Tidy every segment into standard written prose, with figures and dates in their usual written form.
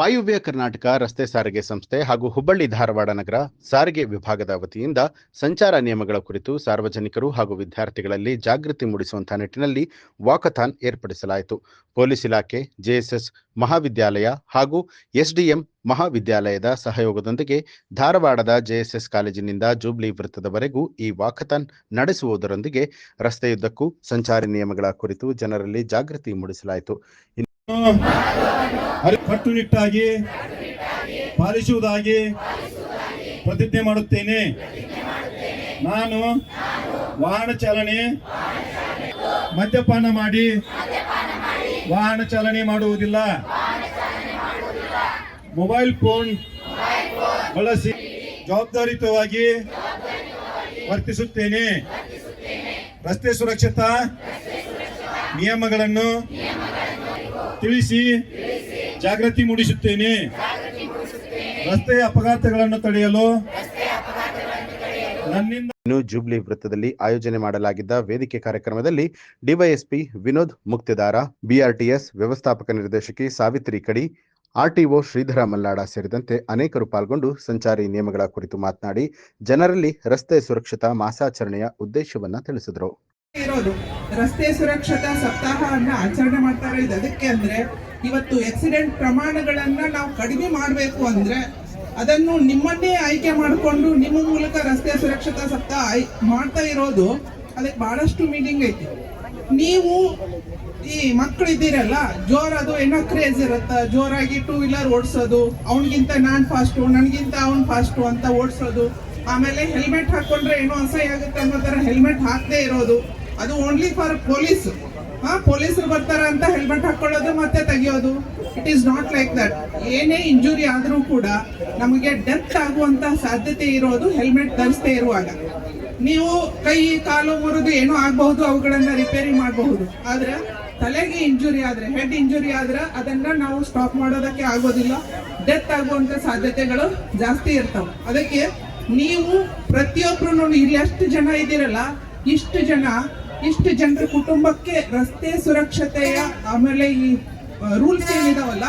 ವಾಯುವ್ಯ ಕರ್ನಾಟಕ ರಸ್ತೆ ಸಾರಿಗೆ ಸಂಸ್ಥೆ ಹಾಗೂ ಹುಬ್ಬಳ್ಳಿ ಧಾರವಾಡ ನಗರ ಸಾರಿಗೆ ವಿಭಾಗದ ವತಿಯಿಂದ ಸಂಚಾರ ನಿಯಮಗಳ ಕುರಿತು ಸಾರ್ವಜನಿಕರು ಹಾಗೂ ವಿದ್ಯಾರ್ಥಿಗಳಲ್ಲಿ ಜಾಗೃತಿ ಮೂಡಿಸುವಂತಹ ನಿಟ್ಟಿನಲ್ಲಿ ವಾಕಥಾನ್ ಏರ್ಪಡಿಸಲಾಯಿತು. ಪೊಲೀಸ್ ಇಲಾಖೆ, ಜೆಎಸ್ಎಸ್ ಮಹಾವಿದ್ಯಾಲಯ ಹಾಗೂ ಎಸ್ಡಿಎಂ ಮಹಾವಿದ್ಯಾಲಯದ ಸಹಯೋಗದೊಂದಿಗೆ ಧಾರವಾಡದ ಜೆಎಸ್ಎಸ್ ಕಾಲೇಜಿನಿಂದ ಜೂಬ್ಲಿ ವೃತ್ತದವರೆಗೂ ಈ ವಾಕಥಾನ್ ನಡೆಸುವುದರೊಂದಿಗೆ ರಸ್ತೆಯುದ್ದಕ್ಕೂ ಸಂಚಾರಿ ನಿಯಮಗಳ ಕುರಿತು ಜನರಲ್ಲಿ ಜಾಗೃತಿ ಮೂಡಿಸಲಾಯಿತು. ಕಟ್ಟುನಿಟ್ಟಾಗಿ ಪಾಲಿಸುವುದಾಗಿ ಪ್ರತಿಜ್ಞೆ ಮಾಡುತ್ತೇನೆ. ನಾನು ವಾಹನ ಚಾಲನೆ ಮದ್ಯಪಾನ ಮಾಡಿ ವಾಹನ ಚಾಲನೆ ಮಾಡುವುದಿಲ್ಲ. ಮೊಬೈಲ್ ಫೋನ್ ಬಳಸಿ ಜವಾಬ್ದಾರಿಯುತವಾಗಿ ವರ್ತಿಸುತ್ತೇನೆ. ರಸ್ತೆ ಸುರಕ್ಷತಾ ನಿಯಮಗಳನ್ನು ತಿಳಿಸಿ ಜಾಗೃತಿ ಮೂಡಿಸುತ್ತೇನೆ. ರಸ್ತೆ ಅಪಘಾತಗಳನ್ನು ತಡೆಯಲು ನನ್ನಿಂದ ಜೂಬ್ಲಿ ವೃತ್ತದಲ್ಲಿ ಆಯೋಜನೆ ಮಾಡಲಾಗಿದ್ದ ವೇದಿಕೆ ಕಾರ್ಯಕ್ರಮದಲ್ಲಿ ಡಿವೈಎಸ್ಪಿ ವಿನೋದ್ ಮುಕ್ತಿದಾರ, ಬಿಆರ್ಟಿಎಸ್ ವ್ಯವಸ್ಥಾಪಕ ನಿರ್ದೇಶಕಿ ಸಾವಿತ್ರಿ ಕಡಿ, ಆರ್ಟಿಒ ಶ್ರೀಧರ ಮಲ್ಲಾಡ ಸೇರಿದಂತೆ ಅನೇಕರು ಪಾಲ್ಗೊಂಡು ಸಂಚಾರಿ ನಿಯಮಗಳ ಕುರಿತು ಮಾತನಾಡಿ ಜನರಲ್ಲಿ ರಸ್ತೆ ಸುರಕ್ಷತಾ ಮಾಸಾಚರಣೆಯ ಉದ್ದೇಶವನ್ನ ತಿಳಿಸಿದರು. ರಸ್ತೆ ಸುರಕ್ಷತಾ ಸಪ್ತಾಹವನ್ನ ಆಚರಣೆ ಮಾಡ್ತಾ ಇರೋದು ಅದಕ್ಕೆ ಅಂದ್ರೆ ಇವತ್ತು ಆಕ್ಸಿಡೆಂಟ್ ಪ್ರಮಾಣಗಳನ್ನ ನಾವು ಕಡಿಮೆ ಮಾಡಬೇಕು ಅಂದ್ರೆ ಅದನ್ನು ನಿಮ್ಮನ್ನೇ ಆಯ್ಕೆ ಮಾಡಿಕೊಂಡು ನಿಮ್ಮ ಮೂಲಕ ರಸ್ತೆ ಸುರಕ್ಷತಾ ಸಪ್ತಾಹ ಮಾಡ್ತಾ ಇರೋದು. ಅದಕ್ಕೆ ಬಹಳಷ್ಟು ಮೀನಿಂಗ್ ಐತಿ. ನೀವು ಈ ಮಕ್ಕಳಿದ್ದೀರಲ್ಲ, ಜೋರದು ಏನೋ ಕ್ರೇಜ್ ಇರುತ್ತೆ, ಜೋರಾಗಿ 2 ವೀಲರ್ ಓಡಿಸೋದು, ಅವನಿಗಿಂತ ನಾನ್ ಫಾಸ್ಟು, ನನಗಿಂತ ಅವನ್ ಫಾಸ್ಟು ಅಂತ ಓಡಿಸೋದು. ಆಮೇಲೆ ಹೆಲ್ಮೆಟ್ ಹಾಕೊಂಡ್ರೆ ಏನೋ ಅಸಹ್ಯ ಆಗುತ್ತೆ ಅನ್ನೋ ತರ ಹೆಲ್ಮೆಟ್ ಹಾಕದೇ ಇರೋದು. ಅದು ಓನ್ಲಿ ಫಾರ್ ಪೊಲೀಸ್. ಪೊಲೀಸರು ಬರ್ತಾರ ಅಂತ ಹೆಲ್ಮೆಟ್ ಹಾಕೊಳ್ಳೋದು ಮತ್ತೆ ತೆಗಿಯೋದು. It is not like that. ಏನೇ ಇಂಜುರಿ ಆದ್ರೂ ಕೂಡ ನಮಗೆ ಡೆತ್ ಆಗುವಂತ ಸಾಧ್ಯತೆ ಇರೋದು ಹೆಲ್ಮೆಟ್ ಧರಿಸದೇ ಇರುವಾಗ. ನೀವು ಕೈ ಕಾಲು ಮುರಿದು ಏನೋ ಆಗಬಹುದು, ಅವುಗಳನ್ನ ರಿಪೇರಿ ಮಾಡಬಹುದು. ಆದ್ರೆ ತಲೆಗೆ ಇಂಜುರಿ ಆದ್ರೆ, ಹೆಡ್ ಇಂಜುರಿ ಆದ್ರೆ ಅದನ್ನ ನಾವು ಸ್ಟಾಪ್ ಮಾಡೋದಕ್ಕೆ ಆಗೋದಿಲ್ಲ. ಡೆತ್ ಆಗುವಂತ ಸಾಧ್ಯತೆಗಳು ಜಾಸ್ತಿ ಇರ್ತಾವೆ. ಅದಕ್ಕೆ ನೀವು ಪ್ರತಿಯೊಬ್ರು ಇಲ್ಲಿ ಎಷ್ಟು ಜನ ಇದ್ದೀರಲ್ಲ, ಇಷ್ಟು ಜನರ ಕುಟುಂಬಕ್ಕೆ ರಸ್ತೆ ಸುರಕ್ಷತೆಯ ಆಮೇಲೆ ಈ ರೂಲ್ಸ್ ಏನಿದಾವಲ್ಲ,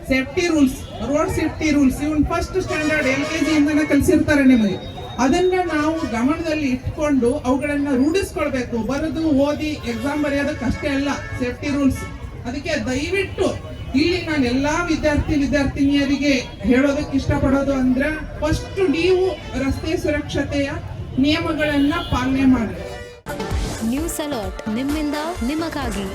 safety rules, road safety rules, even first standard LKG ಇಂದನೇ ಕಲಿಸಿರ್ತಾರೆ ನಿಮಗೆ. ಅದನ್ನ ನಾವು ಗಮನದಲ್ಲಿ ಇಟ್ಕೊಂಡು ಅವುಗಳನ್ನ ರೂಢಿಸ್ಕೊಳ್ಬೇಕು. ಬರೆದು ಓದಿ ಎಕ್ಸಾಮ್ ಬರೆಯೋದಕ್ಕೆ ಅಷ್ಟೇ ಅಲ್ಲ ಸೇಫ್ಟಿ ರೂಲ್ಸ್. ಅದಕ್ಕೆ ದಯವಿಟ್ಟು ಇಲ್ಲಿ ನಾನು ಎಲ್ಲಾ ವಿದ್ಯಾರ್ಥಿನಿಯರಿಗೆ ಹೇಳೋದಕ್ಕೆ ಇಷ್ಟಪಡೋದು ಅಂದ್ರೆ ಫಸ್ಟ್ ನೀವು ರಸ್ತೆ ಸುರಕ್ಷತೆಯ ನಿಯಮಗಳನ್ನ ಪಾಲನೆ ಮಾಡಿ. ನ್ಯೂಸ್ ಅಲರ್ಟ್ ನಿಮ್ಮಿಂದ ನಿಮಗಾಗಿ.